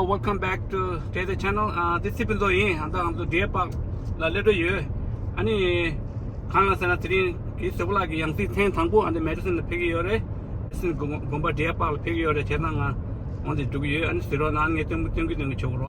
Welcome back to the channel. This is Zoe. I'm the deer park. La little you. Any Kana Sanatri, Kisabla, young thing tango, and the medicine the piggy or a Gumba deer park piggy or a channel on the 2 years and still on getting the children.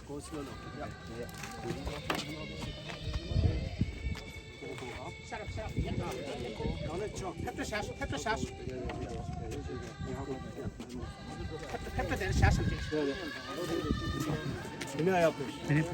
Go slow now. Yeah. Shut up. Pepper sash. Pepper then sash. Kimi yapıyor? Benim.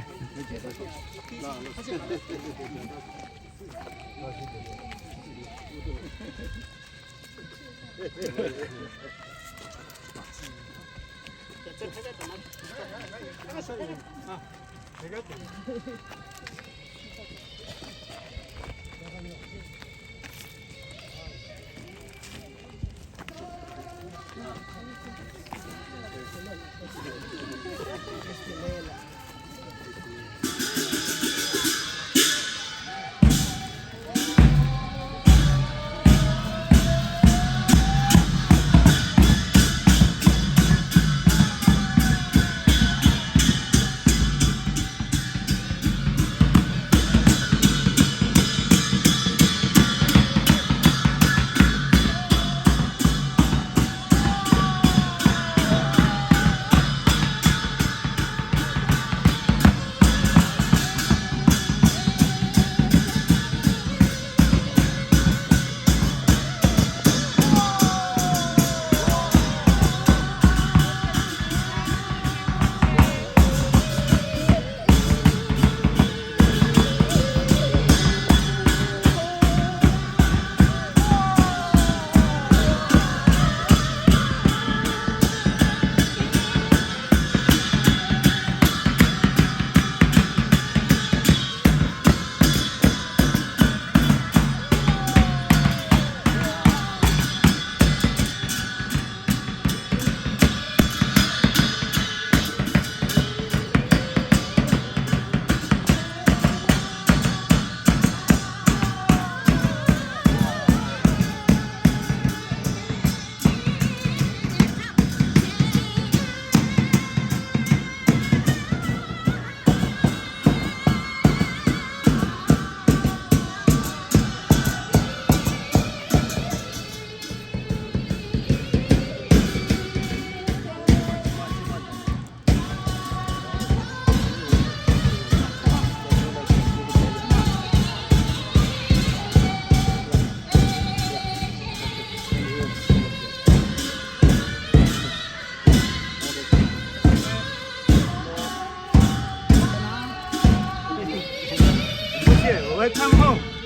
welcome home.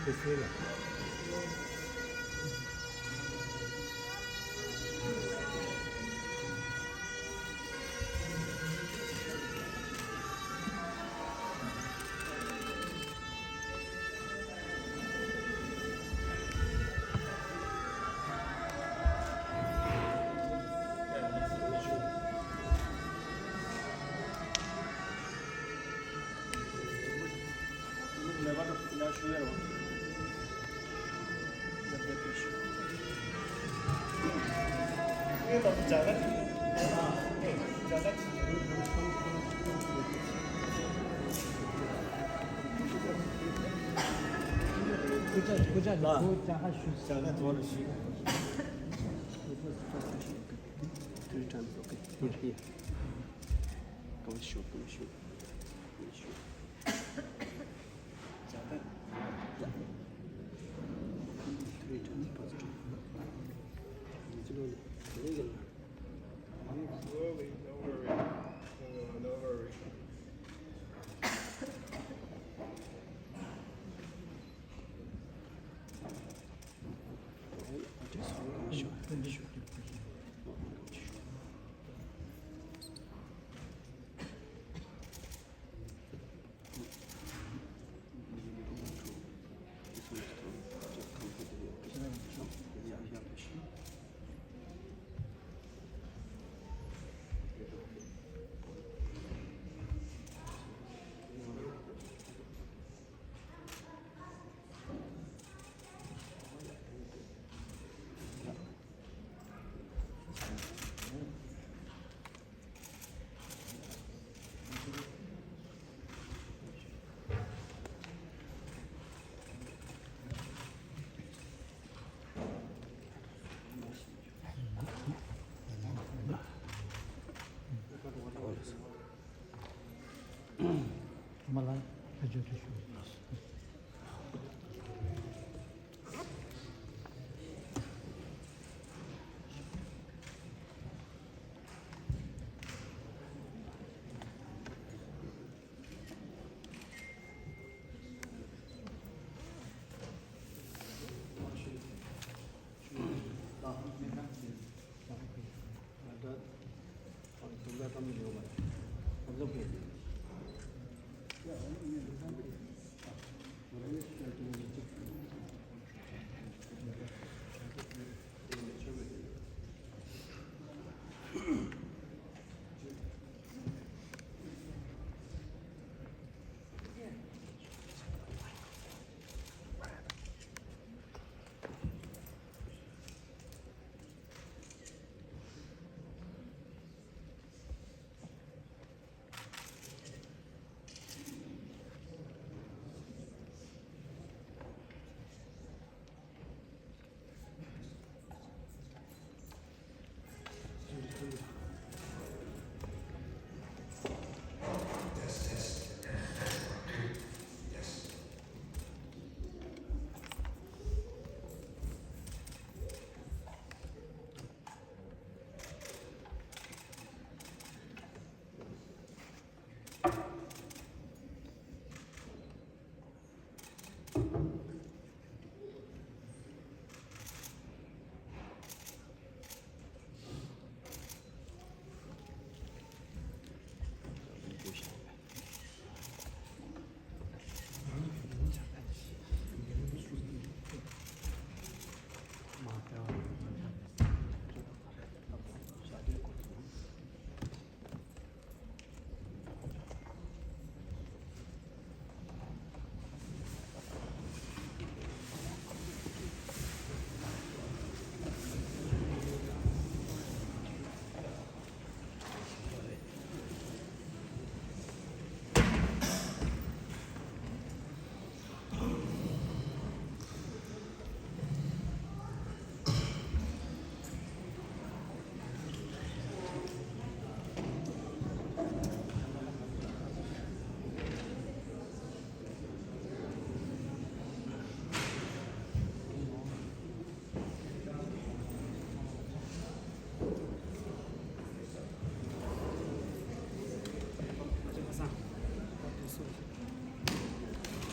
别急。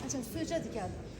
아저 쓰셔도 돼.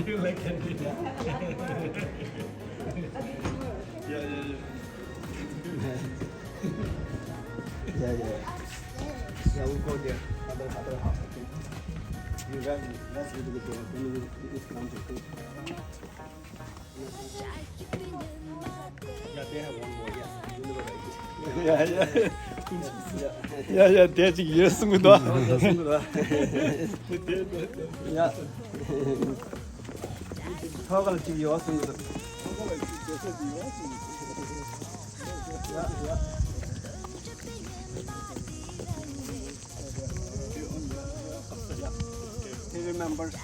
You like candy? Yeah, we'll go there. Other half. Okay. You guys, let's do the door. Then it's going to cook. Yeah, they have one more. Yes. Yeah. There's years good. Yeah. Toggle to your good. Yeah. He remembers.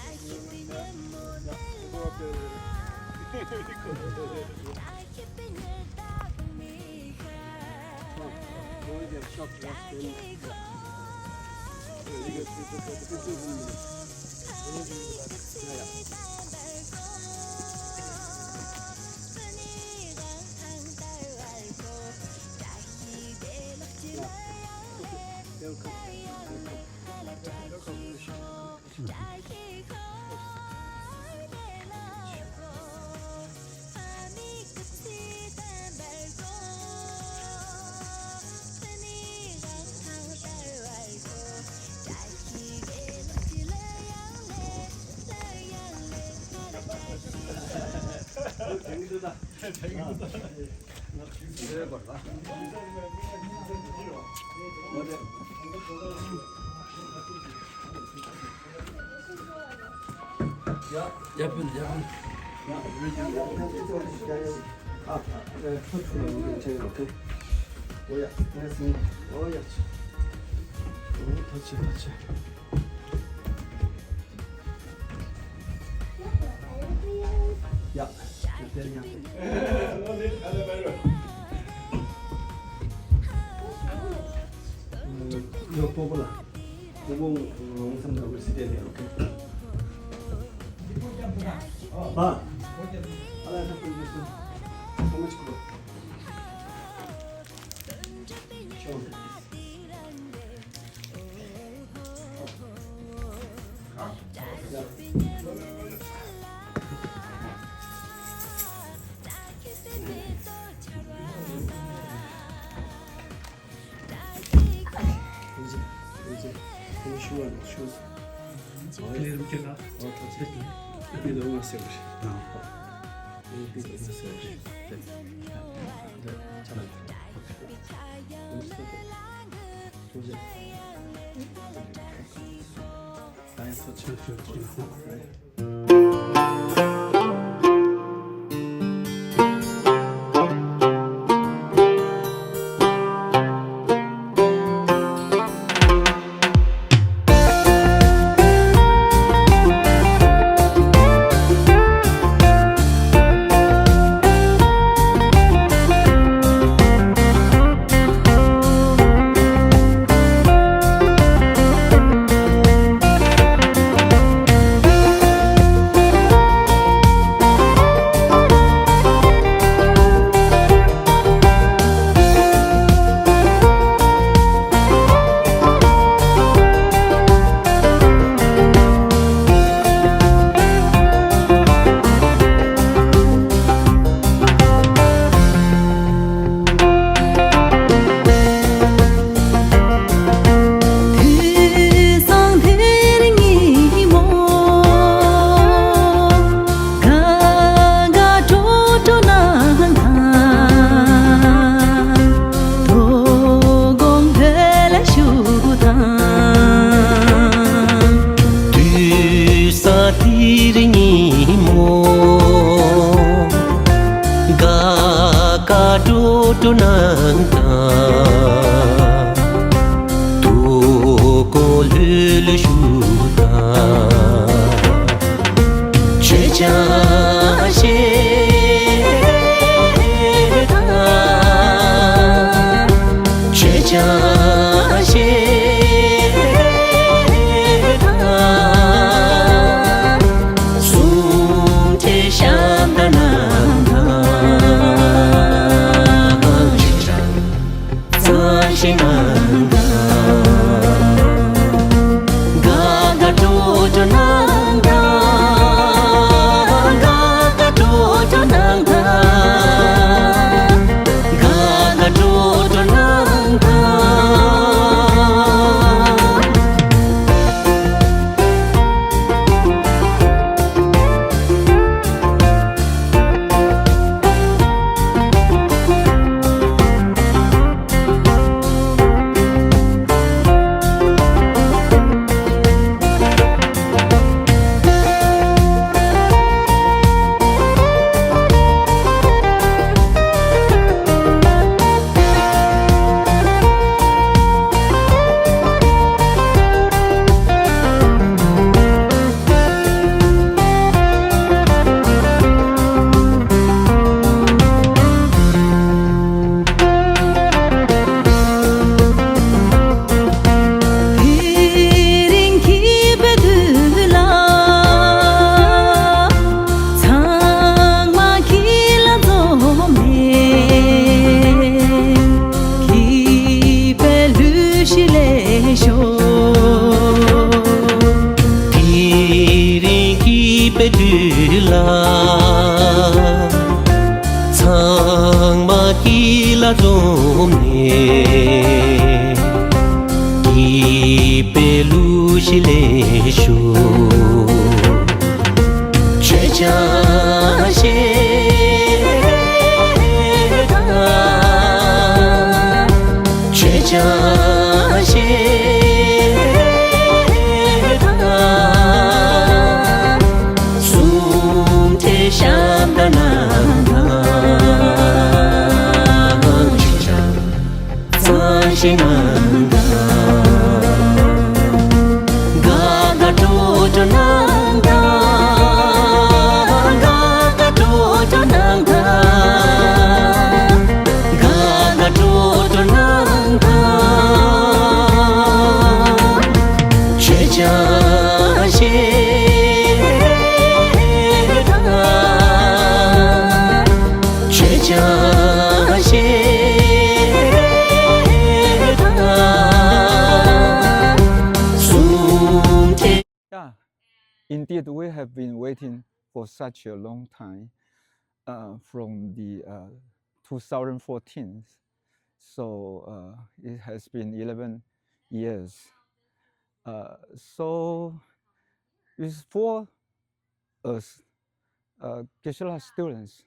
Yeah. No problem. 9053 시대네요. 아, 하나 잡고 있어. 너무 치고. 이제 쉬워. 이렇게 가. 이게 너무 왔어요. 이게 너무 왔어요. 잘한다. 도저히. 나의 터치를 Gaga indeed, we have been waiting for such a long time from the 2014. So it has been 11 years. So it's for us, Geshe-la students,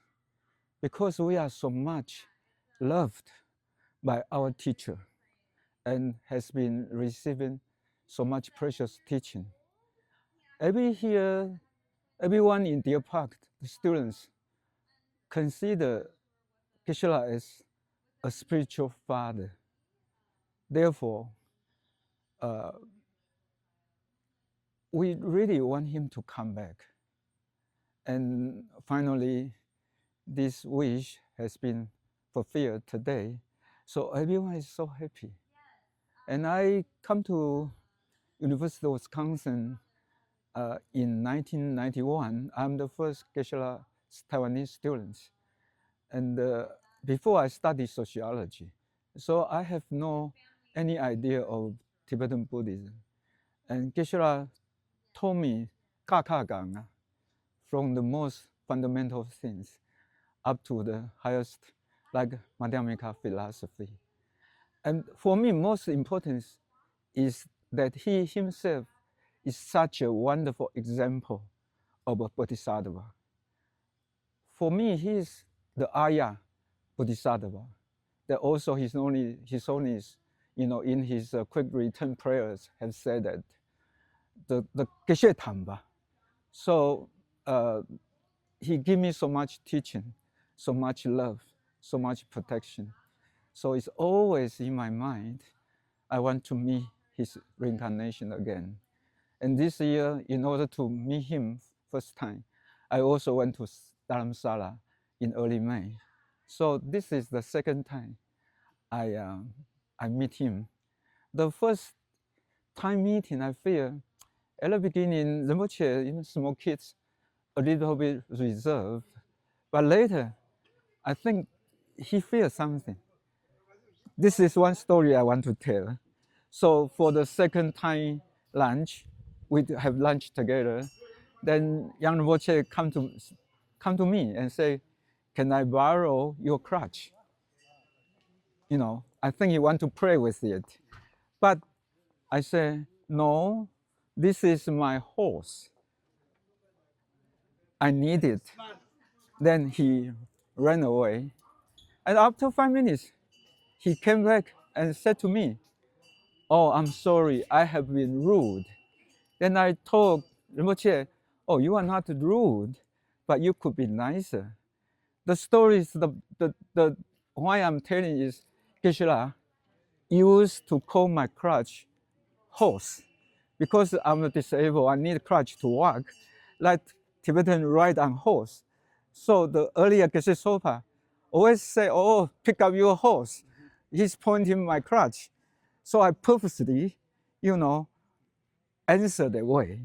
because we are so much loved by our teacher and has been receiving so much precious teaching. Everyone in Deer Park, the students, consider Geshe-la as a spiritual father. Therefore, we really want him to come back. And finally, this wish has been fulfilled today. So everyone is so happy. And I come to University of Wisconsin in 1991. I'm the first Geshe-la Taiwanese student. And before I studied sociology, so I have no any idea of Tibetan Buddhism. And Geshe-la told me Kakagang, from the most fundamental things up to the highest, like Madhyamika philosophy. And for me, most important is that he himself is such a wonderful example of a bodhisattva. For me, he is the Arya bodhisattva. That also his only in his quick return prayers have said that the Geshe Tamba. So he gave me so much teaching, so much love, so much protection. So it's always in my mind, I want to meet his reincarnation again. And this year, in order to meet him first time, I also went to Dharamsala in early May. So this is the second time I meet him. The first time meeting, I feel, at the beginning, Rinpoche, small kids, a little bit reserved. But later, I think he feels something. This is one story I want to tell. So for the second time lunch, we have lunch together. Then young Rinpoche come to me and say, "Can I borrow your crutch?" I think he want to pray with it. But I say, "No, this is my horse. I need it." Then he ran away. And after 5 minutes, he came back and said to me, "Oh, I'm sorry, I have been rude." Then I told Rinpoche, "Oh, you are not rude, but you could be nicer." The story is the why I'm telling is Geshe-la used to call my crutch horse. Because I'm disabled, I need a crutch to walk, like Tibetan ride on horse. So the earlier Geshe Sopa always say, "Oh, pick up your horse." He's pointing my crutch. So I purposely, answer that way.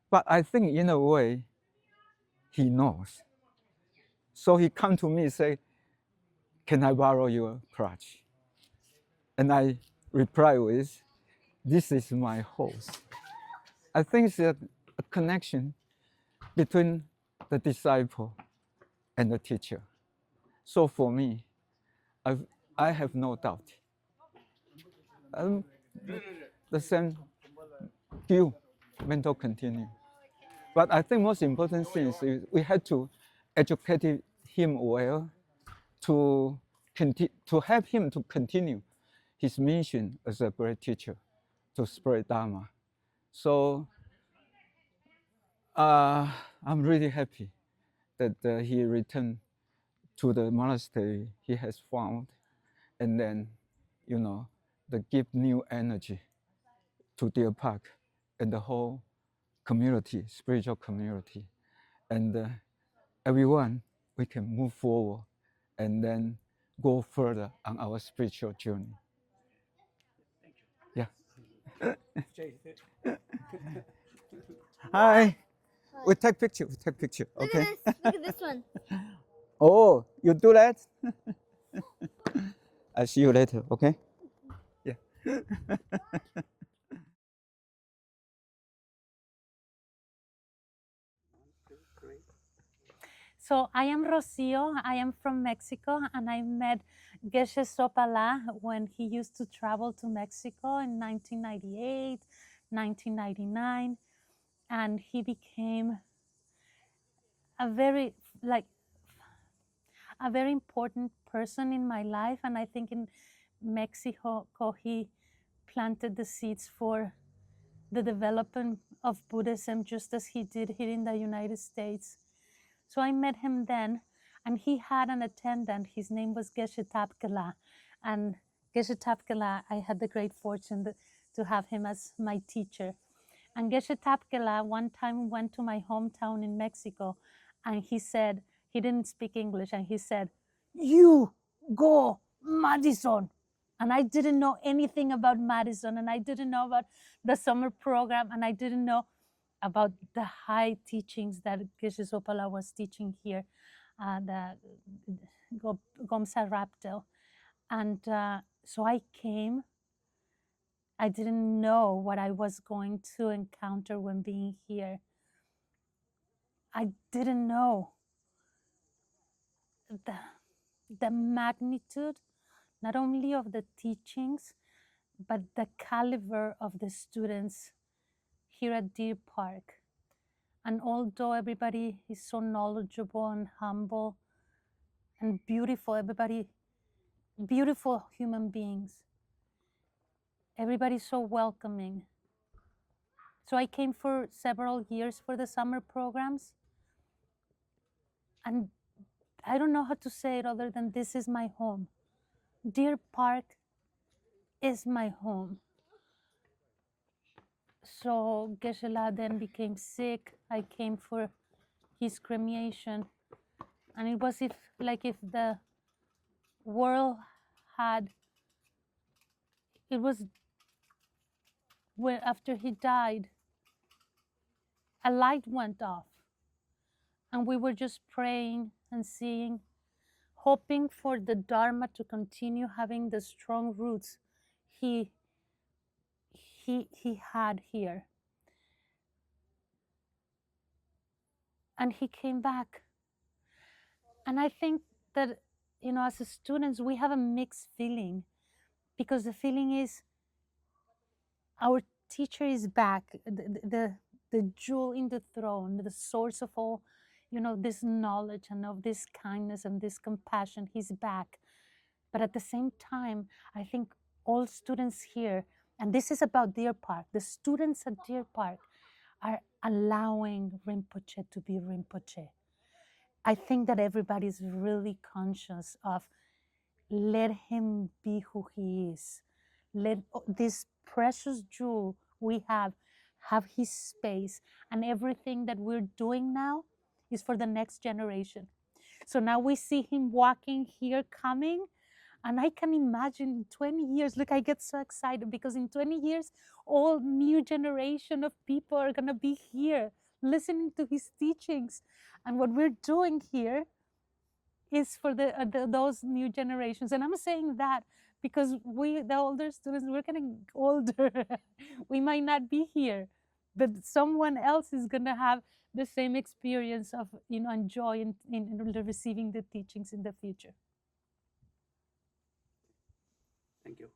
But I think in a way, he knows. So he come to me and say, "Can I borrow your crutch?" And I reply with, "This is my horse." I think it's a connection between the disciple and the teacher. So for me, I have no doubt. The same due mental continue. But I think most important thing is we had to educate him well to help him to continue his mission as a great teacher to spread Dharma. So I'm really happy that he returned to the monastery he has found, and then, that give new energy to Deer Park and the whole community, spiritual community. And everyone, we can move forward and then go further on our spiritual journey. Yeah. Hi. We take picture. Okay. Look at this one. Oh, you do that? I'll see you later. Okay. Yeah. So I am Rocio, I am from Mexico, and I met Geshe Sopala when he used to travel to Mexico in 1998, 1999, and he became a very important person in my life. And I think in Mexico he planted the seeds for the development of Buddhism, just as he did here in the United States. So I met him then, and he had an attendant. His name was Geshe Tapkala. And Geshe Tapkala, I had the great fortune to have him as my teacher. And Geshe Tapkala one time went to my hometown in Mexico, and he said, he didn't speak English, and he said, "You go Madison." And I didn't know anything about Madison, and I didn't know about the summer program, and I didn't know about the high teachings that Geshe Sopala was teaching here, the Gomsa Raptel. And so I came. I didn't know what I was going to encounter when being here. I didn't know the magnitude, not only of the teachings, but the caliber of the students here at Deer Park. And although everybody is so knowledgeable and humble and beautiful, everybody, beautiful human beings, everybody's so welcoming. So I came for several years for the summer programs. And I don't know how to say it other than this is my home. Deer Park is my home. So Geshe-la then became sick. I came for his cremation. And it was like if the world had, it was when after he died, a light went off. And we were just praying and seeing, hoping for the Dharma to continue having the strong roots he had here. And he came back. And I think that, you know, as students, we have a mixed feeling, because the feeling is our teacher is back, the jewel in the throne, the source of all, you know, this knowledge and of this kindness and this compassion, he's back. But at the same time, I think all students here, and this is about Deer Park, the students at Deer Park are allowing Rinpoche to be Rinpoche. I think that everybody's really conscious of, let him be who he is. Let this precious jewel we have his space, and everything that we're doing now is for the next generation. So now we see him walking here, coming, and I can imagine 20 years, look, I get so excited, because in 20 years, all new generation of people are gonna be here, listening to his teachings. And what we're doing here is for those new generations. And I'm saying that because we, the older students, we're getting older. We might not be here, but someone else is gonna have the same experience of, you know, and joy in receiving the teachings in the future. Thank you.